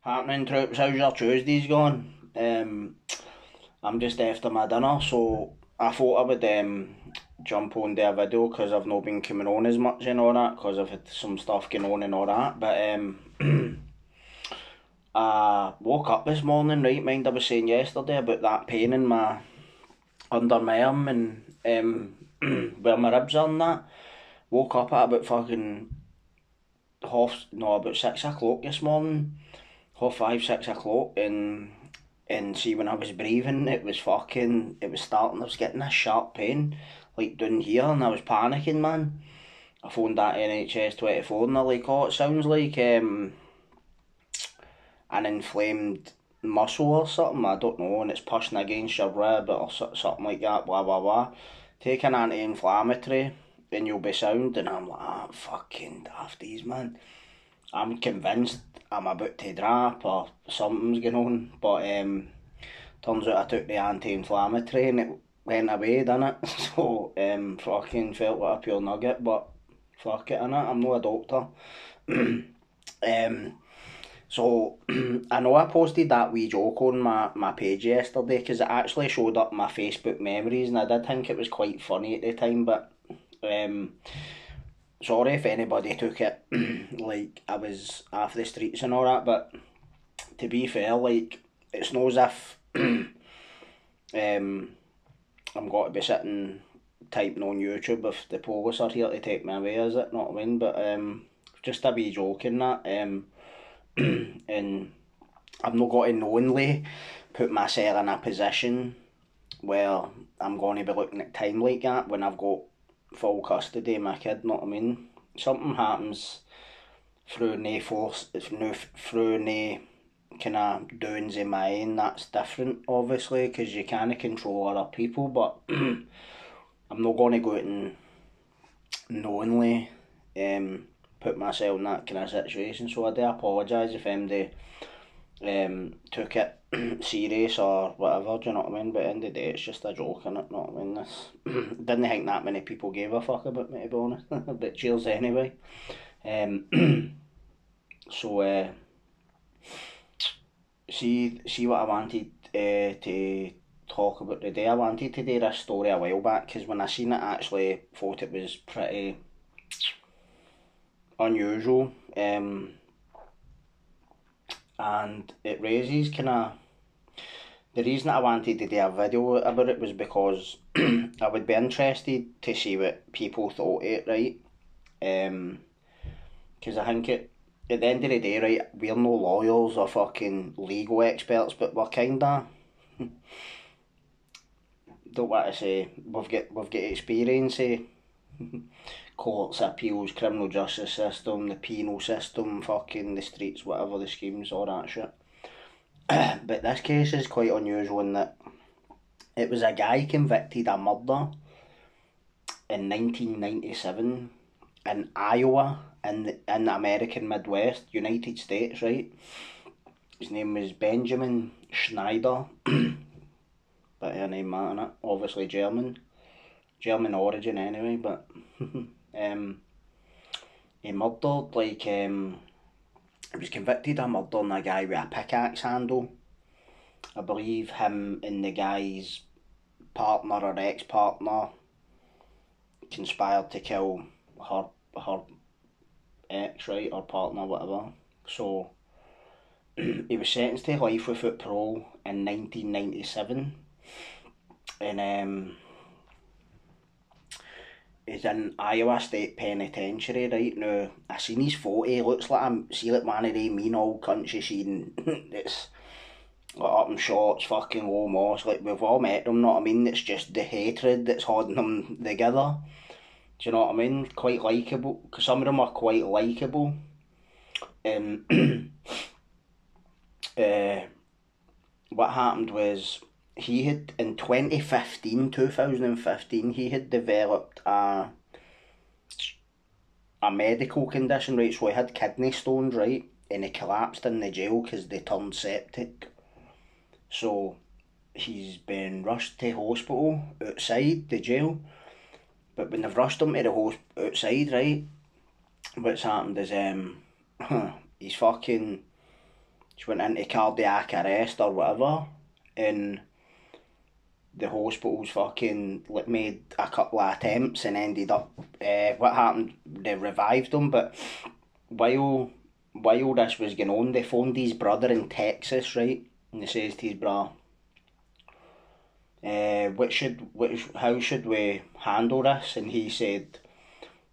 Happening troops, how's your Tuesdays going? I'm just after my dinner, so I thought I would jump on to a video because I've not been coming on as much and all that because I've had some stuff going on and all that. But I woke up this morning, right? Mind I was saying yesterday about that pain in my under my arm and where my ribs are and that. Woke up at about fucking about 6 o'clock this morning, 5, 6 o'clock, and see when I was breathing, it was starting. I was getting a sharp pain, like down here, and I was panicking, man. I phoned that NHS 24, and they're like, "Oh, it sounds like an inflamed muscle or something. I don't know, and it's pushing against your rib or something like that. Blah blah blah. Take an anti-inflammatory, and you'll be sound." And I'm like, "Ah, fucking dafties, man." I'm convinced I'm about to drop or something's going on, but turns out I took the anti-inflammatory and it went away, didn't it? So fucking felt like a pure nugget, but fuck it, innit? I'm not a doctor. So I know I posted that wee joke on my page yesterday because it actually showed up my Facebook memories, and I did think it was quite funny at the time, but um, sorry if anybody took it like I was off the streets and all that, but to be fair, like, it's not as if I'm going to be sitting typing on YouTube if the police are here to take me away, is it? Not what I mean? But just a wee joke in that. And I'm not going to knowingly put myself in a position where I'm going to be looking at time like that when I've got full custody of my kid, know what I mean? Something happens through no force, through no kind of doings of my own, that's different, obviously, because you can't control other people, but I'm not going to go out and knowingly put myself in that kind of situation, so I do apologise if MD took it serious or whatever, do you know what I mean? But at the end of the day, it's just a joke, innit, know what I mean? This didn't think that many people gave a fuck about me, to be honest. But cheers anyway. So see what I wanted to talk about today. I wanted to do this story a while back because when I seen it, I actually thought it was pretty unusual, and it raises kind of the reason I wanted to do a video about it was because I would be interested to see what people thought of it, right? Because I think at the end of the day, right, we're no lawyers or fucking legal experts, but we're kinda, don't want to say, we've got experience of courts, appeals, criminal justice system, the penal system, fucking the streets, whatever the schemes, all that shit. But this case is quite unusual in that it was a guy convicted of murder in 1997 in Iowa in the American Midwest, United States, right? His name was Benjamin Schneider. Bit of a name, that, innit? Obviously German origin anyway, but he murdered, like, he was convicted of murdering a guy with a pickaxe handle. I believe him and the guy's partner or ex-partner conspired to kill her ex, right, or partner, whatever. So he was sentenced to life without parole in 1997, and he's in Iowa State Penitentiary right now. I seen his photo. He looks like like one of the mean old cunts you seen. It's like up in shorts, fucking low moss. Like, we've all met them, know what I mean? It's just the hatred that's holding them together. Do you know what I mean? Quite likeable. Cause some of them are quite likeable. uh, what happened was he had in 2015, he had developed a medical condition, right? So he had kidney stones, right? And he collapsed in the jail because they turned septic. So he's been rushed to hospital outside the jail. But when they've rushed him to the outside, right? What's happened is he's fucking She went into cardiac arrest or whatever, and the hospital's fucking like made a couple of attempts and ended up. What happened? They revived him, but while this was going on, they phoned his brother in Texas, right? And they says to his brother, how should we handle this? And he said,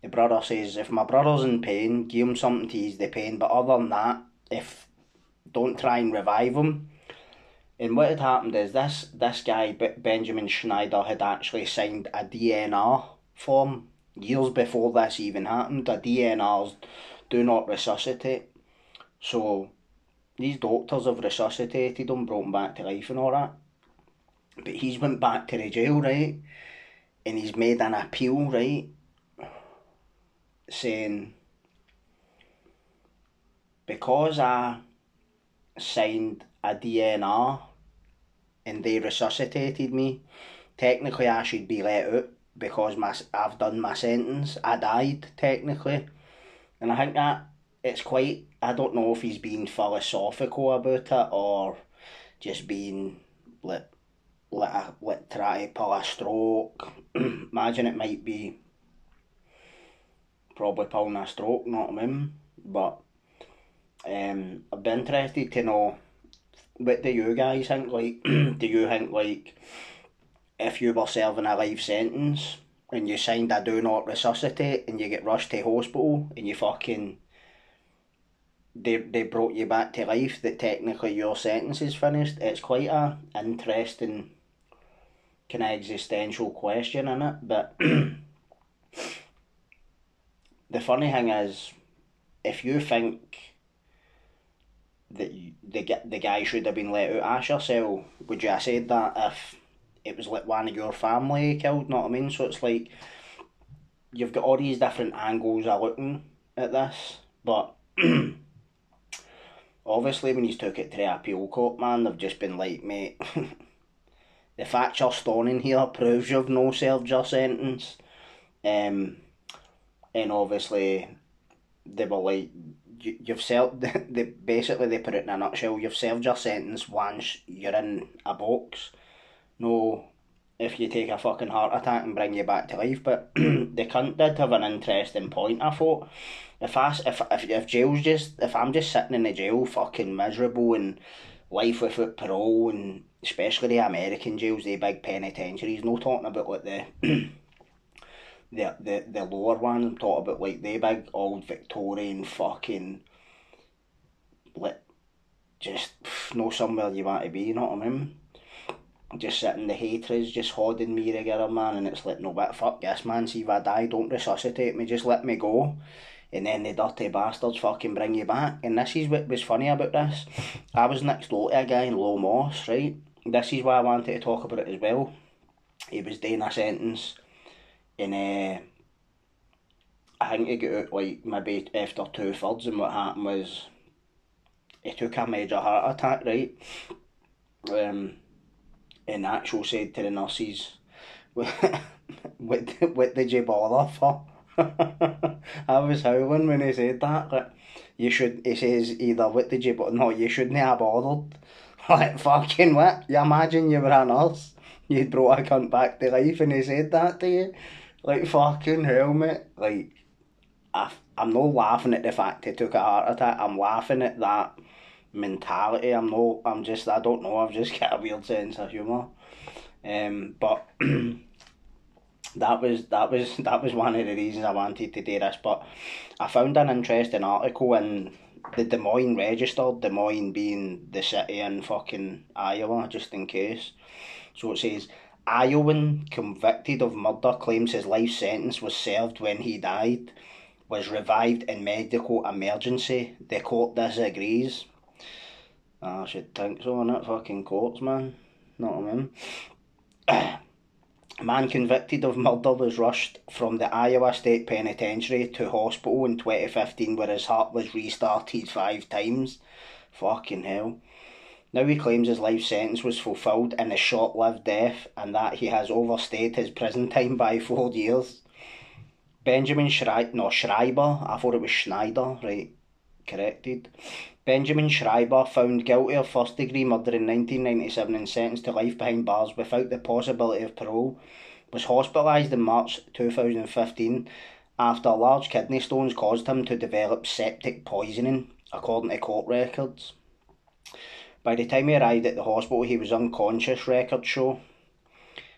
the brother says, if my brother's in pain, give him something to ease the pain, but other than that, don't try and revive him. And what had happened is this guy, Benjamin Schneider, had actually signed a DNR form years before this even happened. A DNR's do not resuscitate. So these doctors have resuscitated him, brought him back to life and all that. But he's went back to the jail, right? And he's made an appeal, right? Saying, because I signed a DNR and they resuscitated me, technically I should be let out because I've done my sentence. I died, technically. And I think that it's quite, I don't know if he's being philosophical about it or just being try to pull a stroke. Imagine it might be probably pulling a stroke, not him. But I'd be interested to know, what do you guys think? Like, do you think, like, if you were serving a life sentence and you signed a do not resuscitate and you get rushed to hospital and you fucking, they brought you back to life, that technically your sentence is finished? It's quite a interesting kind of existential question, in it. But the funny thing is, if you think that the guy should have been let out, ask yourself, would you have said that if it was like one of your family killed? Know what I mean? So it's like, you've got all these different angles of looking at this, but obviously when he's took it to the appeal court, man, they've just been like, mate, the fact you're stoning here proves you've no served your sentence. And obviously they were like, you've served, they put it in a nutshell, you've served your sentence once you're in a box. No, if you take a fucking heart attack and bring you back to life. But the cunt did have an interesting point. I thought, if jail's just, if I'm just sitting in the jail fucking miserable and life without parole, and especially the American jails, the big penitentiaries, no talking about like the lower ones, I'm talking about like the big old Victorian fucking, like, just no somewhere you want to be, you know what I mean? Just sitting, the hatreds just holding me together, man, and it's like, no, but fuck this, man, see if I die, don't resuscitate me, just let me go. And then the dirty bastards fucking bring you back. And this is what was funny about this. I was next door to a guy in Low Moss, right? This is why I wanted to talk about it as well. He was doing a sentence, and I think he got out like maybe after 2/3, and what happened was he took a major heart attack, right? And actual said to the nurses, what did you bother for? I was howling when he said that. Like, he says either, what did you, but no, you shouldn't have bothered. Like, fucking what? You imagine you were a nurse, you'd brought a cunt back to life and he said that to you? Like, fucking hell, mate. Like, I'm not laughing at the fact he took a heart attack, I'm laughing at that mentality. I don't know, I've just got a weird sense of humour. But that was one of the reasons I wanted to do this. But I found an interesting article in the Des Moines Register, Des Moines being the city in fucking Iowa, just in case. So it says, Iowan convicted of murder claims his life sentence was served when he died, was revived in medical emergency. The court disagrees. I should think so, innit? Fucking courts, man. Know what I mean? A man convicted of murder was rushed from the Iowa State Penitentiary to hospital in 2015 where his heart was restarted 5 times. Fucking hell. Now he claims his life sentence was fulfilled in a short-lived death and that he has overstayed his prison time by 4 years. Benjamin Schreiber, I thought it was Schneider, right? corrected. Benjamin Schreiber, found guilty of first-degree murder in 1997 and sentenced to life behind bars without the possibility of parole, was hospitalised in March 2015 after large kidney stones caused him to develop septic poisoning, according to court records. By the time he arrived at the hospital, he was unconscious, records show.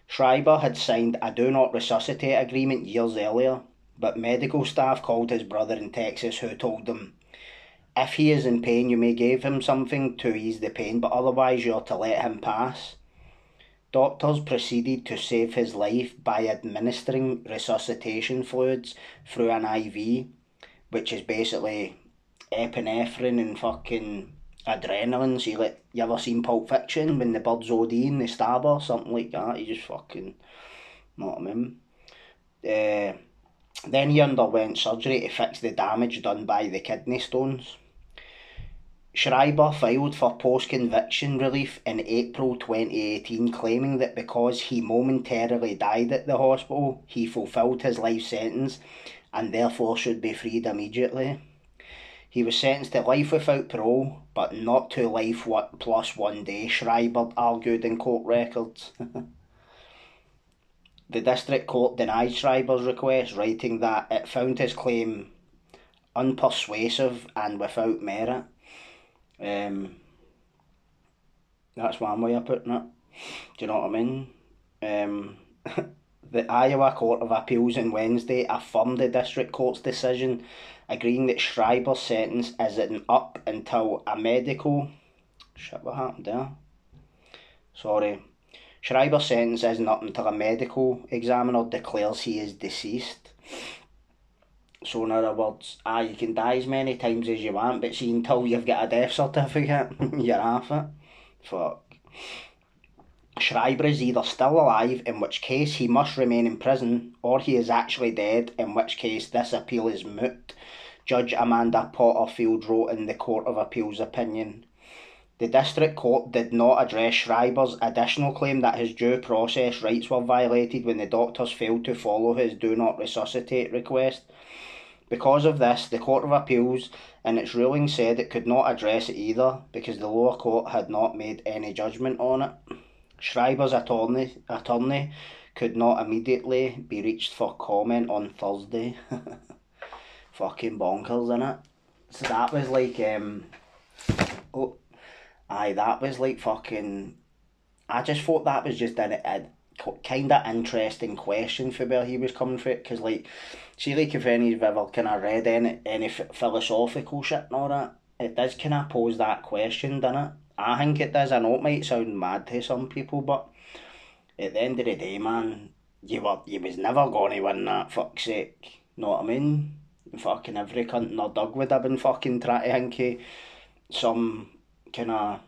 Schreiber had signed a do not resuscitate agreement years earlier, but medical staff called his brother in Texas, who told him, "If he is in pain, you may give him something to ease the pain, but otherwise you're to let him pass." Doctors proceeded to save his life by administering resuscitation fluids through an IV, which is basically epinephrine and fucking adrenaline. So you ever seen Pulp Fiction when the bird's ODing, the stabber, something like that? You just fucking, know what I mean? Then he underwent surgery to fix the damage done by the kidney stones. Schreiber filed for post-conviction relief in April 2018, claiming that because he momentarily died at the hospital, he fulfilled his life sentence and therefore should be freed immediately. He was sentenced to life without parole, but not to life plus 1 day, Schreiber argued in court records. The district court denied Schreiber's request, writing that it found his claim unpersuasive and without merit. That's one way of putting it. Do you know what I mean? The Iowa Court of Appeals on Wednesday affirmed the district court's decision, agreeing that Schreiber's sentence isn't up until a medical... Shit, what happened there? Sorry. Schreiber's sentence isn't up until a medical examiner declares he is deceased. So in other words, you can die as many times as you want, but see, until you've got a death certificate, you're off it. Fuck. Schreiber is either still alive, in which case he must remain in prison, or he is actually dead, in which case this appeal is moot, Judge Amanda Potterfield wrote in the Court of Appeal's opinion. The district court did not address Schreiber's additional claim that his due process rights were violated when the doctors failed to follow his do not resuscitate request. Because of this, the Court of Appeals in its ruling said it could not address it either, because the lower court had not made any judgment on it. Schreiber's attorney could not immediately be reached for comment on Thursday. Fucking bonkers, innit? So that was like, that was like fucking... I just thought that was just a kind of interesting question for where he was coming from, because like, see, like if anybody's ever kind of read any philosophical shit and all that, it does kind of pose that question, doesn't it? I think it does. I know it might sound mad to some people, but at the end of the day, man, you was never going to win that, fuck's sake. Know what I mean? Fucking every cunt in their dug would have been fucking trying to think of some kind of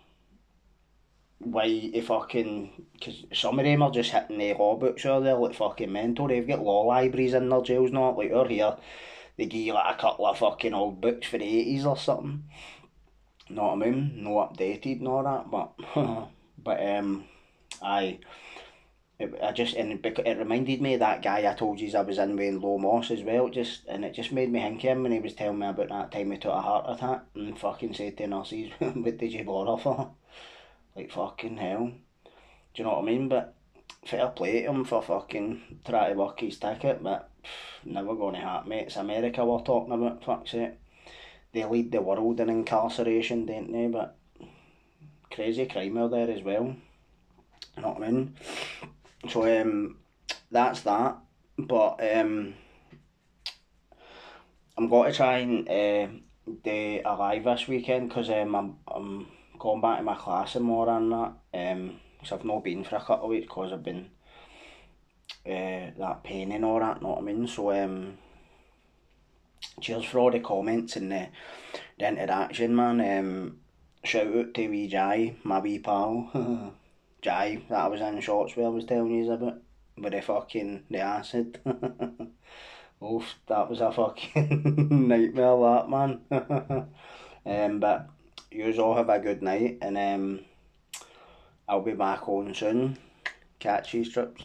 way to fucking... Because some of them are just hitting the law books or they're like fucking mental. They've got law libraries in their jails, not like over here. They give you like a couple of fucking old books for the 80s or something. Know what I mean? No updated and all that, but it reminded me of that guy I told you I was in with Low Moss as well, it just made me think of him when he was telling me about that time he took a heart attack and fucking said to nurses, "What did you bother for?" Like fucking hell. Do you know what I mean? But fair play to him for fucking trying to work his ticket, but never gonna happen, mate. It's America we're talking about, fuck's sake. They lead the world in incarceration, don't they? But crazy crime out there as well. You know what I mean? So that's that. But I'm going to try and do a live this weekend, because I'm going back to my class and more and that. Because I've not been for a couple of weeks because I've been that pain and all that. Know what I mean? So cheers for all the comments and the interaction, man. Shout out to wee Jai, my wee pal. Jai, that I was in shots where I was telling you about, with the acid. Oof, that was a fucking nightmare, that, man. But yous all have a good night, and I'll be back on soon. Catch you strips.